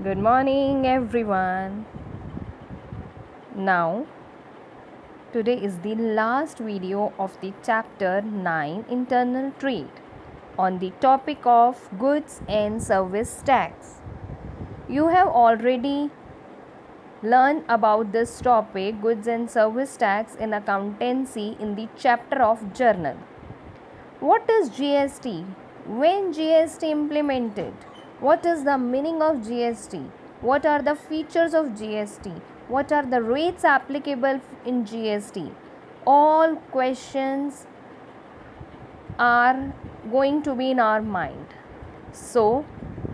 Good morning, everyone. Now, today is the last video of the chapter 9 Internal Trade on the topic of goods and service tax. You have already learned about this topic, goods and service tax, in accountancy in the chapter of journal. What is GST? When GST implemented? What is the meaning of GST? What are the features of GST? What are the rates applicable in GST? All questions are going to be in our mind. So,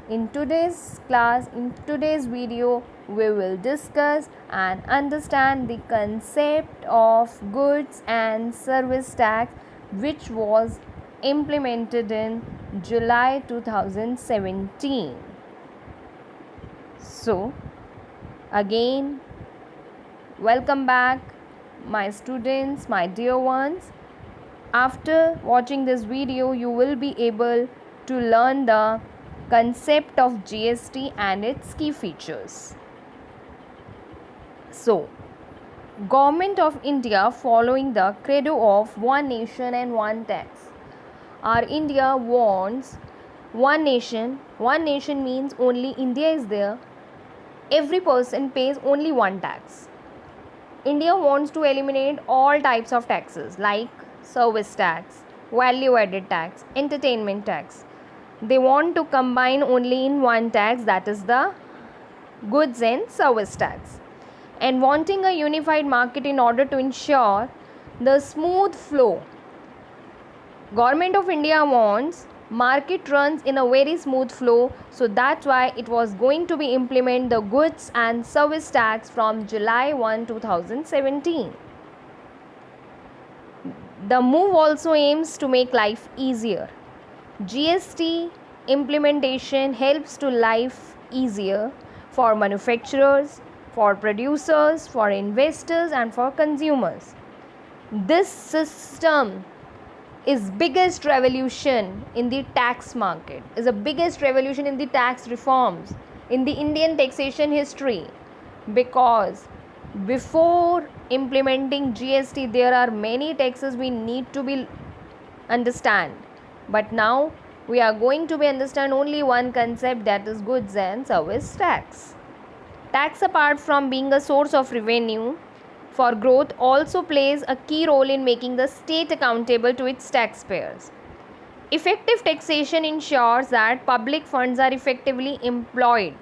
in today's class, in today's video, we will discuss and understand the concept of goods and service tax, which was implemented in July 2017. So, again, welcome back, my students, my dear ones. After watching this video, you will be able to learn the concept of GST and its key features. So, Government of India, following the credo of one nation and one tax. Our India wants one nation. One nation means only India is there. Every person pays only one tax. India wants to eliminate all types of taxes like service tax, value added tax, entertainment tax. They want to combine only in one tax, that is the goods and service tax. And wanting a unified market in order to ensure the smooth flow. Government of India wants market runs in a very smooth flow, so that's why it was going to be implement the goods and service tax from July 1, 2017. The move also aims to make life easier. GST implementation helps to life easier for manufacturers, for producers, for investors and for consumers. This system is biggest revolution in the tax market, is the biggest revolution in the tax reforms in the Indian taxation history, because before implementing GST there are many taxes we need to be understand, but now we are going to be understand only one concept, that is goods and service tax. Tax, apart from being a source of revenue for growth, also plays a key role in making the state accountable to its taxpayers. Effective taxation ensures that public funds are effectively employed,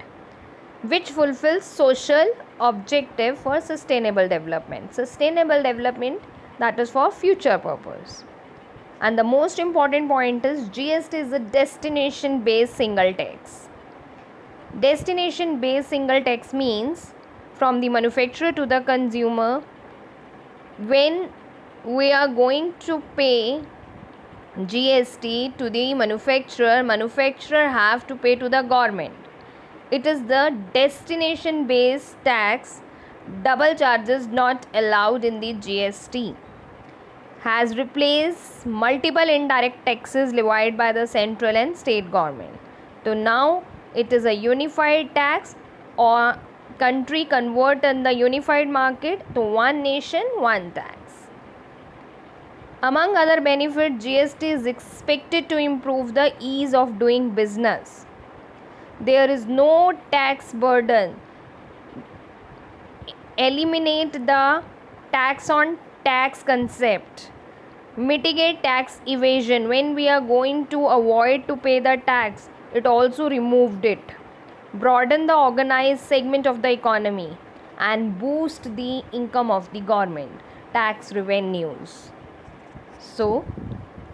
which fulfills social objective for sustainable development. Sustainable development, that is for future purpose. And the most important point is GST is a destination based single tax. Destination based single tax means from the manufacturer to the consumer, when we are going to pay GST to the manufacturer have to pay to the government. It is the destination based tax. Double charges not allowed in the GST. Has replaced multiple indirect taxes levied by the central and state government. So now it is a unified tax, or country convert in the unified market to one nation, one tax. Among other benefits, GST is expected to improve the ease of doing business. There is no tax burden. Eliminate the tax on tax concept. Mitigate tax evasion. When we are going to avoid to pay the tax, it also removed it. Broaden the organized segment of the economy and boost the income of the government, tax revenues. So,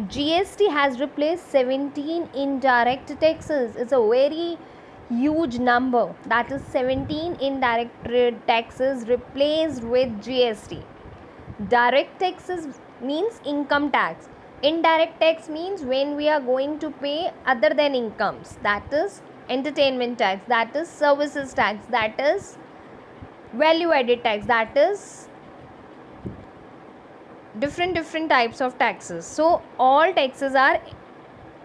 GST has replaced 17 indirect taxes. It's a very huge number. That is 17 indirect taxes replaced with GST. Direct taxes means income tax. Indirect tax means when we are going to pay other than incomes, that is entertainment tax, that is services tax, that is value added tax, that is different types of taxes. So all taxes are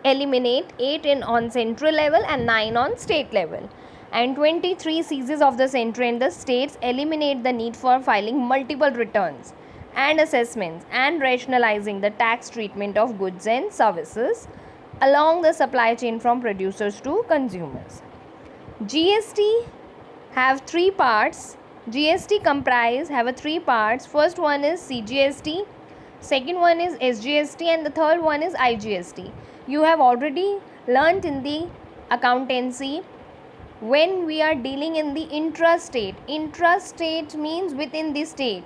eliminate 8 in on central level and 9 on state level. and 23 seizes of the centre and the states eliminate the need for filing multiple returns and assessments and rationalizing the tax treatment of goods and services along the supply chain from producers to consumers. GST have three parts. GST have a three parts. First one is CGST, second one is SGST, and the third one is IGST. You have already learnt in the accountancy when we are dealing in the intrastate. Intrastate means within the state.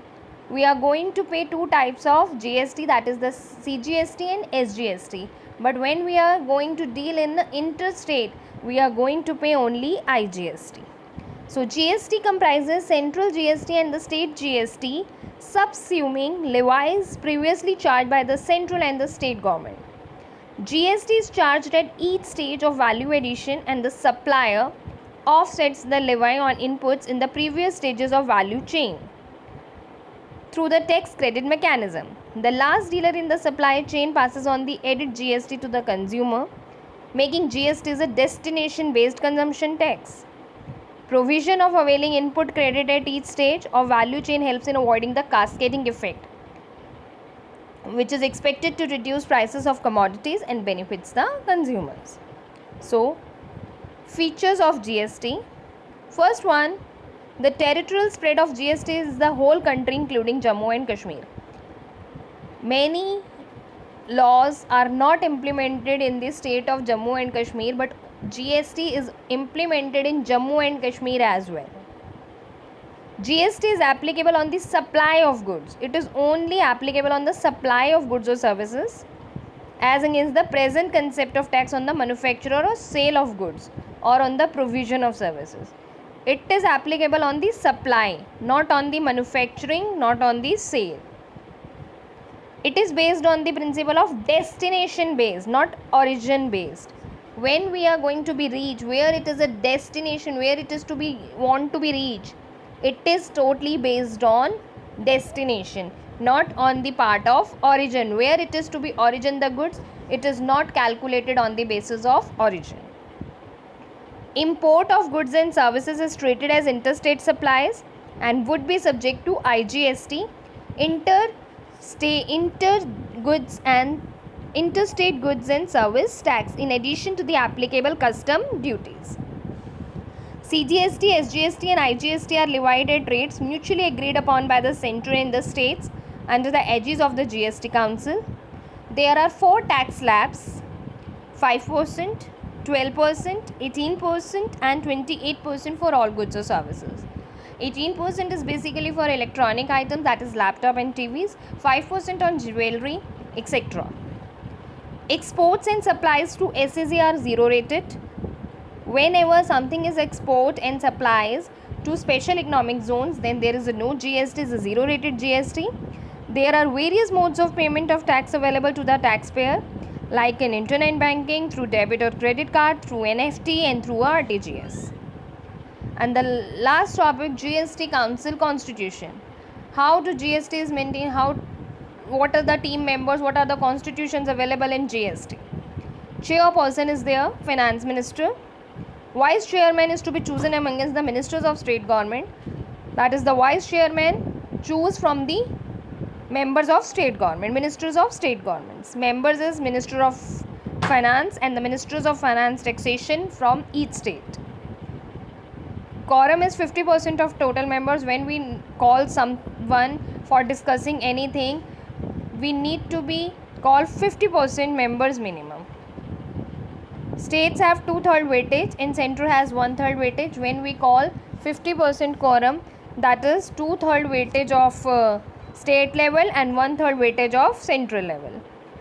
We are going to pay two types of GST, that is the CGST and SGST. But when we are going to deal in the interstate, we are going to pay only IGST. So GST comprises central GST and the state GST, subsuming levies previously charged by the central and the state government. GST is charged at each stage of value addition and the supplier offsets the levy on inputs in the previous stages of value chain through the tax credit mechanism. The last dealer in the supply chain passes on the added GST to the consumer, making GST as a destination-based consumption tax. Provision of availing input credit at each stage of value chain helps in avoiding the cascading effect, which is expected to reduce prices of commodities and benefits the consumers. So, features of GST. First one, the territorial spread of GST is the whole country including Jammu and Kashmir. Many laws are not implemented in the state of Jammu and Kashmir, but GST is implemented in Jammu and Kashmir as well. GST is applicable on the supply of goods. It is only applicable on the supply of goods or services, as against the present concept of tax on the manufacture or sale of goods or on the provision of services. It is applicable on the supply, not on the manufacturing, not on the sale. It is based on the principle of destination based, not origin based. When we are going to be reached, where it is a destination, where it is to be want to be reached, it is totally based on destination, not on the part of origin. Where it is to be origin the goods, it is not calculated on the basis of origin. Import of goods and services is treated as interstate supplies and would be subject to IGST, interstate goods and service tax, in addition to the applicable custom duties. CGST, SGST and IGST are levied at rates mutually agreed upon by the centre and the states under the aegis of the GST Council. There are 4 tax slabs: 5%, 12%, 18% and 28% for all goods or services. 18% is basically for electronic items, that is laptop and TVs, 5% on jewelry, etc. Exports and supplies to SEZ are zero rated. Whenever something is export and supplies to special economic zones, then there is no GST, is a zero rated GST. There are various modes of payment of tax available to the taxpayer, like in internet banking, through debit or credit card, through NFT and through RTGS. And the last topic, GST Council Constitution. How do GST is maintained? What are the team members? What are the constitutions available in GST? Chairperson is there, Finance Minister. Vice Chairman is to be chosen amongst the Ministers of State Government. That is, the Vice Chairman choose from the members of State Government, Ministers of State Governments. Members is Minister of Finance and the Ministers of Finance Taxation from each state. Quorum is 50% of total members. When we call someone for discussing anything, we need to be called 50% members minimum. States have 2/3 weightage and centre has 1/3 weightage. When we call 50% quorum, that is 2/3 weightage of state level and 1/3 weightage of central level.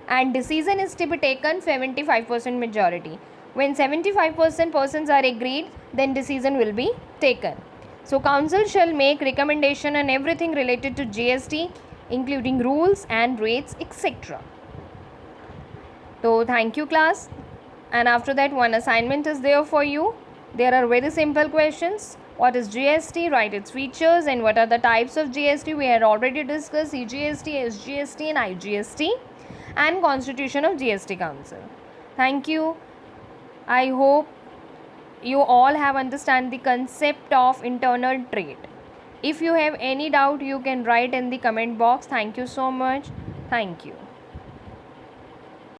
And decision is to be taken 75% majority. When 75% persons are agreed, then decision will be taken. So council shall make recommendation on everything related to GST, including rules and rates, etc. So thank you class. And after that, one assignment is there for you. There are very simple questions. What is GST? Write its features and what are the types of GST. We had already discussed CGST, SGST and IGST and Constitution of GST Council. Thank you. I hope you all have understand the concept of internal trait. If you have any doubt, you can write in the comment box. Thank you so much. Thank you.